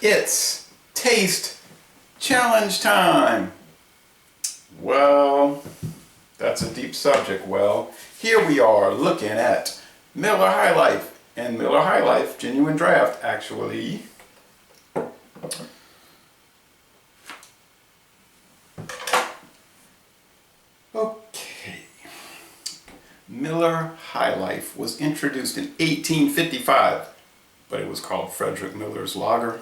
It's taste challenge time. Well, that's a deep subject. Well, here we are looking at Miller High Life, and Miller High Life Genuine Draft actually. Okay. Miller High Life was introduced in 1855, but it was called Frederick Miller's Lager.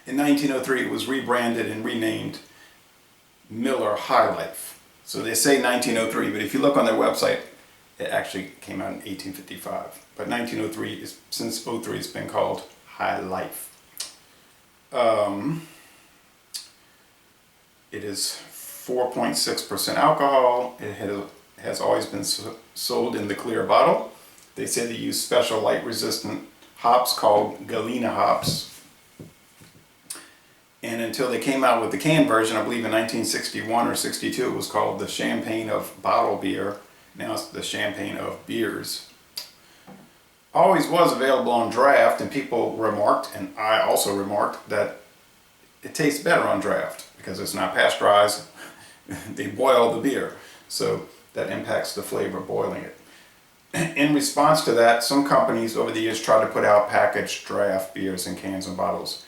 In 1903, it was rebranded and renamed Miller High Life. So they say 1903, but if you look on their website, it actually came out in 1855. But 1903, since 03, it's been called High Life. It is 4.6% alcohol. It has always been sold in the clear bottle. They say they use special light-resistant hops called Galena hops. And until they came out with the canned version, I believe in 1961 or 62, it was called the Champagne of Bottle Beer. Now it's the Champagne of Beers. Always was available on draft, and people remarked, and I also remarked, that it tastes better on draft because it's not pasteurized. They boil the beer, so that impacts the flavor of boiling it. In response to that, some companies over the years tried to put out packaged draft beers in cans and bottles.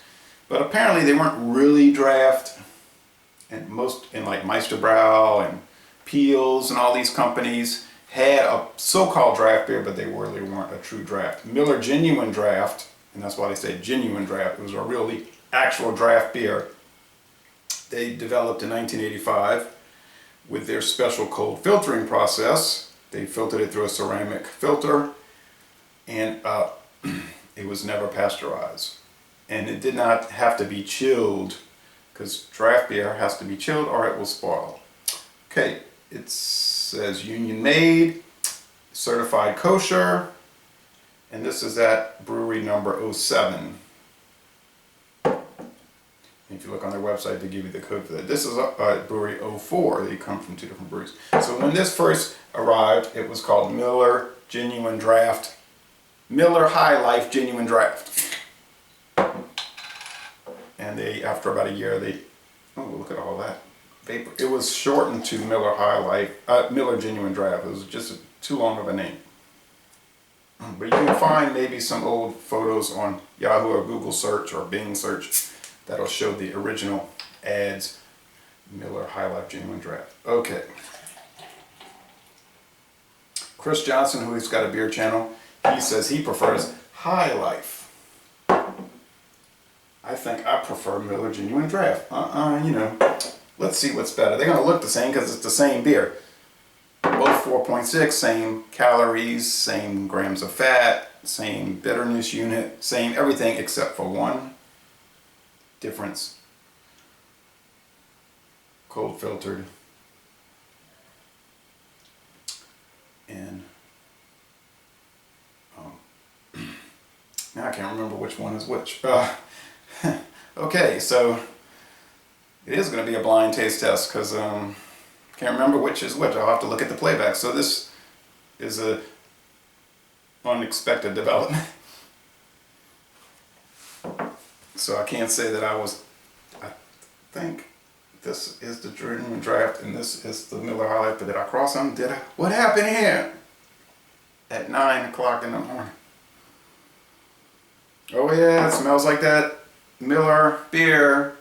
But apparently they weren't really draft, and most in like Meisterbrow and Peels and all these companies had a so-called draft beer, but they really weren't a true draft. Miller Genuine Draft, and that's why they say genuine draft, it was a really actual draft beer. They developed in 1985 with their special cold filtering process. They filtered it through a ceramic filter, and it was never pasteurized. And it did not have to be chilled, because draft beer has to be chilled or it will spoil. Okay, it says Union Made, certified kosher, and this is at brewery number 07. If you look on their website, they give you the code for that. This is brewery 04. They come from two different breweries. So when this first arrived, it was called Miller Genuine Draft, Miller High Life Genuine Draft. And they, after about a year, oh, look at all that vapor. It was shortened to Miller High Life, Miller Genuine Draft. It was just too long of a name. But you can find maybe some old photos on Yahoo or Google search or Bing search that'll show the original ads, Miller High Life Genuine Draft. Okay. Chris Johnson, who's got a beer channel, he says he prefers High Life. I think I prefer Miller Genuine Draft. Let's see what's better. They're going to look the same because it's the same beer. Both 4.6, same calories, same grams of fat, same bitterness unit, same everything except for one difference. Cold filtered. And now I can't remember which one is which. Okay, so it is going to be a blind taste test because can't remember which is which. I'll have to look at the playback. So this is a unexpected development. So I can't say that I think this is the Genuine Draft and this is the Miller High Life. But did I cross them? What happened here? At 9 o'clock in the morning. Oh yeah, it smells like that Miller beer,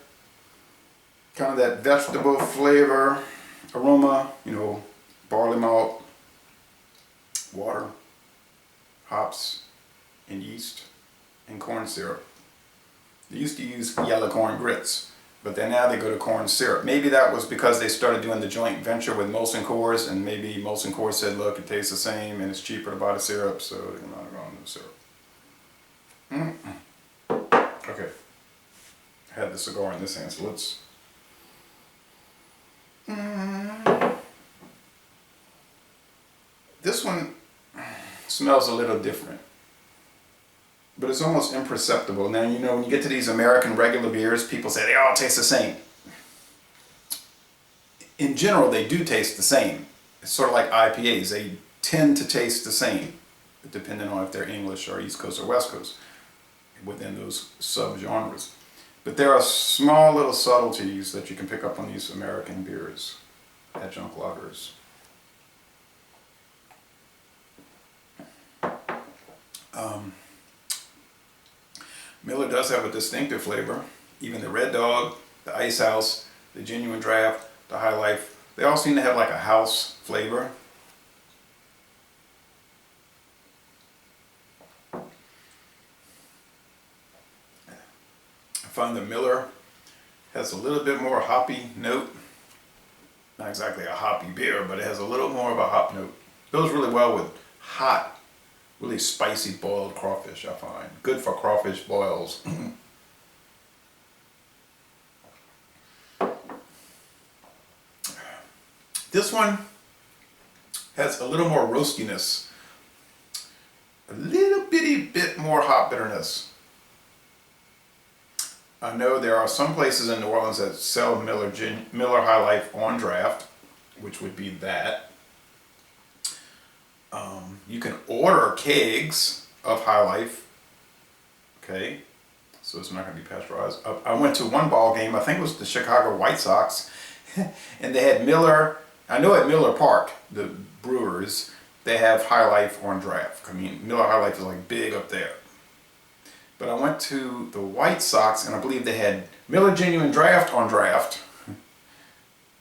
kind of that vegetable flavor, aroma, barley malt, water, hops, and yeast, and corn syrup. They used to use yellow corn grits, but then now they go to corn syrup. Maybe that was because they started doing the joint venture with Molson Coors, and maybe Molson Coors said, look, it tastes the same and it's cheaper to buy the syrup, so they're not going to syrup. Okay. I had the cigar in this hand, so let's... This one smells a little different, but it's almost imperceptible. Now, when you get to these American regular beers, people say they all taste the same. In general, they do taste the same. It's sort of like IPAs. They tend to taste the same, depending on if they're English or East Coast or West Coast. within those subgenres. But there are small little subtleties that you can pick up on these American beers, adjunct lagers. Miller does have a distinctive flavor. Even the Red Dog, the Ice House, the Genuine Draft, the High Life, they all seem to have like a house flavor. I find that Miller has a little bit more hoppy note. Not exactly a hoppy beer, but it has a little more of a hop note. Goes really well with hot, really spicy boiled crawfish, I find. Good for crawfish boils. This one has a little more roastiness. A little bitty bit more hop bitterness. I know there are some places in New Orleans that sell Miller High Life on draft, which would be that. You can order kegs of High Life. Okay, so it's not going to be pasteurized. I went to one ball game, I think it was the Chicago White Sox, and they had Miller. I know at Miller Park, the Brewers, they have High Life on draft. I mean, Miller High Life is like big up there. But I went to the White Sox, and I believe they had Miller Genuine Draft on draft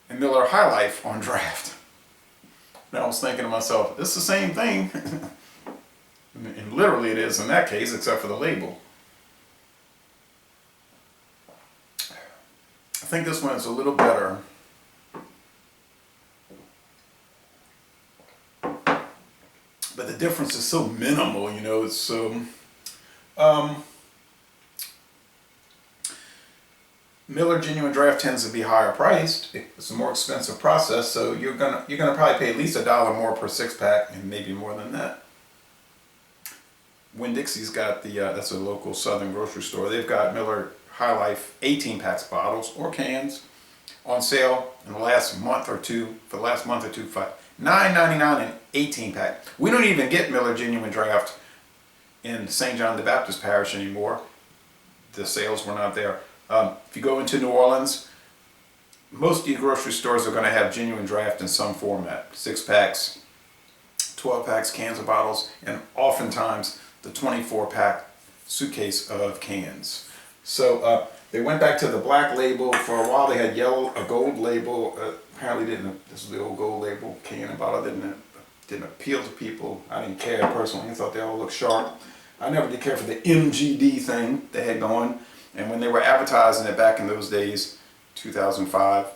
and Miller High Life on draft. And I was thinking to myself, it's the same thing. And literally it is in that case, except for the label. I think this one is a little better. But the difference is so minimal, you know, it's so... Miller Genuine Draft tends to be higher priced. It's a more expensive process, so you're gonna probably pay at least $1 more per 6-pack, and maybe more than that. Winn-Dixie's got the that's a local southern grocery store. They've got Miller High Life 18-packs bottles or cans on sale in the last month or two. For the last month or two, for $9.99 an 18-pack. We don't even get Miller Genuine Draft in St. John the Baptist Parish anymore. The sales were not there. If you go into New Orleans, most of your grocery stores are going to have Genuine Draft in some format. 6-packs, 12-packs, cans or bottles, and oftentimes the 24-pack suitcase of cans. So they went back to the black label. For a while they had a gold label. Apparently this is the old gold label, can and bottle. Didn't appeal to people. I didn't care personally. I thought they all looked sharp. I never did care for the MGD thing they had going. And when they were advertising it back in those days, 2005,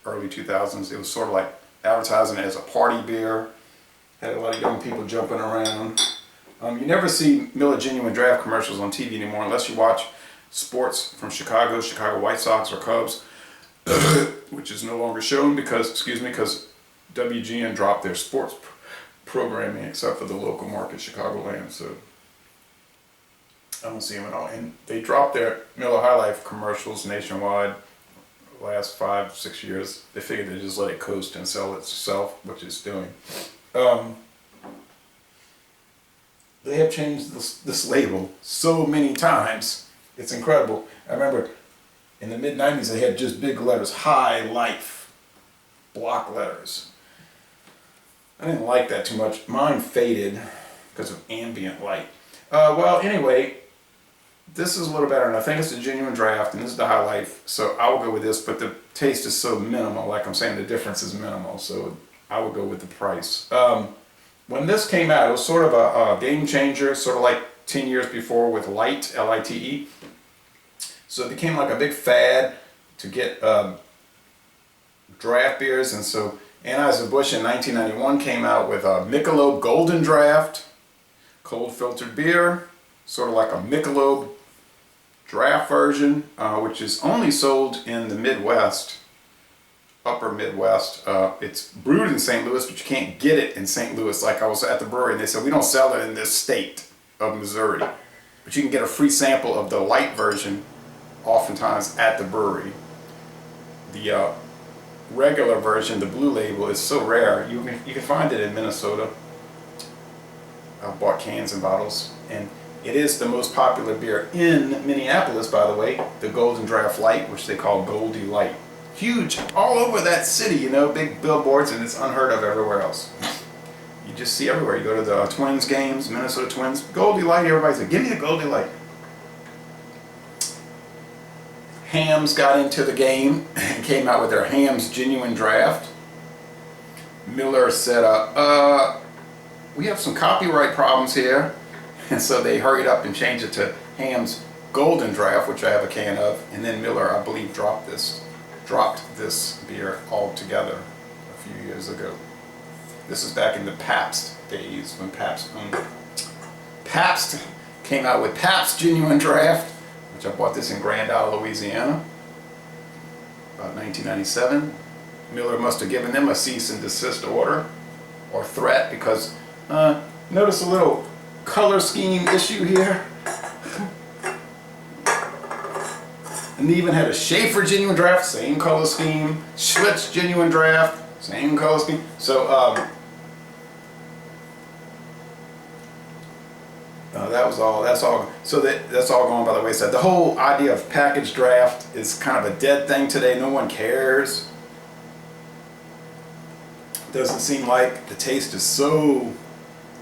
early 2000s, it was sort of like advertising it as a party beer. Had a lot of young people jumping around. You never see Miller Genuine Draft commercials on TV anymore unless you watch sports from Chicago White Sox or Cubs, which is no longer shown because WGN dropped their sports programming except for the local market, Chicagoland. So I don't see them at all. And they dropped their Miller High Life commercials nationwide the last 5-6 years. They figured they'd just let it coast and sell itself, which it's doing. They have changed this label so many times. It's incredible. I remember in the mid-90s they had just big letters, High Life, block letters. I didn't like that too much. Mine faded because of ambient light. Well, anyway, this is a little better, and I think it's a Genuine Draft, and this is the High Life, so I will go with this, but the taste is so minimal. Like I'm saying, the difference is minimal, so I would go with the price. When this came out, it was sort of a game changer, sort of like 10 years before with Light, L-I-T-E. So it became like a big fad to get draft beers, and so Anheuser-Busch in 1991 came out with a Michelob Golden Draft, cold filtered beer, sort of like a Michelob draft version, which is only sold in the Midwest, upper Midwest. It's brewed in St. Louis, but you can't get it in St. Louis. Like I was at the brewery and they said, we don't sell it in this state of Missouri, but you can get a free sample of the light version oftentimes at the brewery. The regular version, the blue label, is so rare. You can find it in Minnesota. I've bought cans and bottles, and It is the most popular beer in Minneapolis, by the way, the Golden Draft Light, which they call Goldie Light. Huge, all over that city, you know, big billboards, and it's unheard of everywhere else. You just see everywhere. You go to the Twins games, Minnesota Twins, Goldie Light, everybody's like, give me the Goldie Light. Hamm's got into the game and came out with their Hamm's Genuine Draft. Miller said, we have some copyright problems here. And so they hurried up and changed it to Hamm's Golden Draft, which I have a can of. And then Miller, I believe, dropped this beer altogether a few years ago. This is back in the Pabst days when Pabst owned it. Pabst came out with Pabst Genuine Draft, which I bought this in Grand Isle, Louisiana, about 1997. Miller must have given them a cease and desist order or threat because notice a little color scheme issue here. And they even had a Schaefer Genuine Draft, same color scheme. Schlitz Genuine Draft, same color scheme. So that's all going by the wayside. The whole idea of packaged draft is kind of a dead thing today. No one cares. Doesn't seem like the taste is so,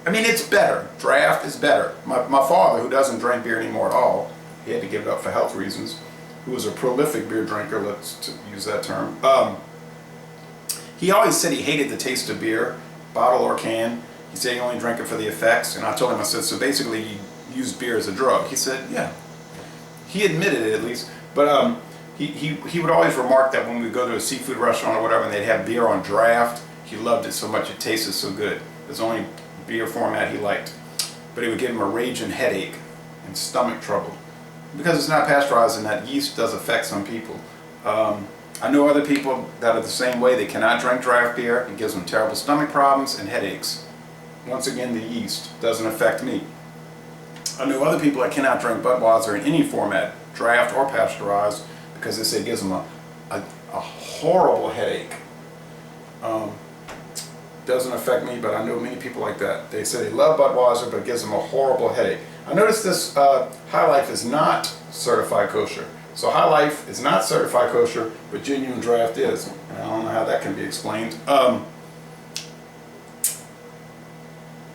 I mean, it's better. Draft is better. My father, who doesn't drink beer anymore at all, he had to give it up for health reasons, who was a prolific beer drinker, let's use that term. He always said he hated the taste of beer, bottle or can. He said he only drank it for the effects, and I told him, I said, so basically you used beer as a drug. He said, yeah. He admitted it at least, but he would always remark that when we go to a seafood restaurant or whatever and they'd have beer on draft, he loved it so much, it tasted so good. It's the only beer format he liked. But it would give him a raging headache and stomach trouble. Because it's not pasteurized and that yeast does affect some people. I know other people that are the same way. They cannot drink draft beer. It gives them terrible stomach problems and headaches. Once again, the yeast doesn't affect me. I know other people that cannot drink Budweiser in any format, draft or pasteurized, because they say it gives them a horrible headache. Doesn't affect me, but I know many people like that. They say they love Budweiser, but it gives them a horrible headache. I noticed this High Life is not certified kosher. So High Life is not certified kosher, but Genuine Draft is. And I don't know how that can be explained.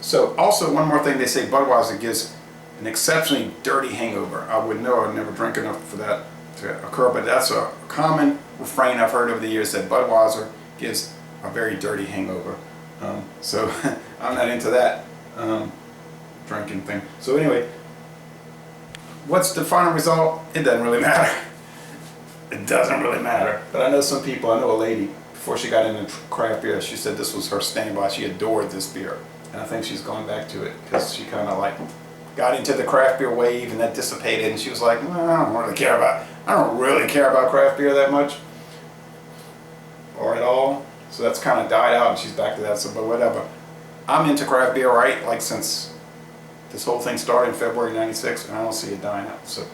So also one more thing, they say Budweiser gives an exceptionally dirty hangover. I would know, I'd never drink enough for that to occur, but that's a common refrain I've heard over the years, that Budweiser gives a very dirty hangover. So I'm not into that drinking thing. So anyway, what's the final result? It doesn't really matter. It doesn't really matter. But I know some people, I know a lady, before she got into craft beer, she said this was her standby. She adored this beer. And I think she's going back to it because she kind of like got into the craft beer wave and that dissipated, and she was like, well, I don't really care about craft beer that much or at all. So that's kind of died out and she's back to that. So, but whatever. I'm into craft beer, right? Like since this whole thing started in February '96, and I don't see it dying out. So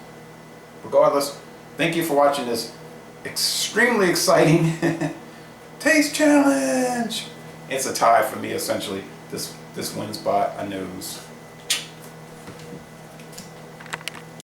regardless, thank you for watching this extremely exciting taste challenge. It's a tie for me essentially. This wins by a nose.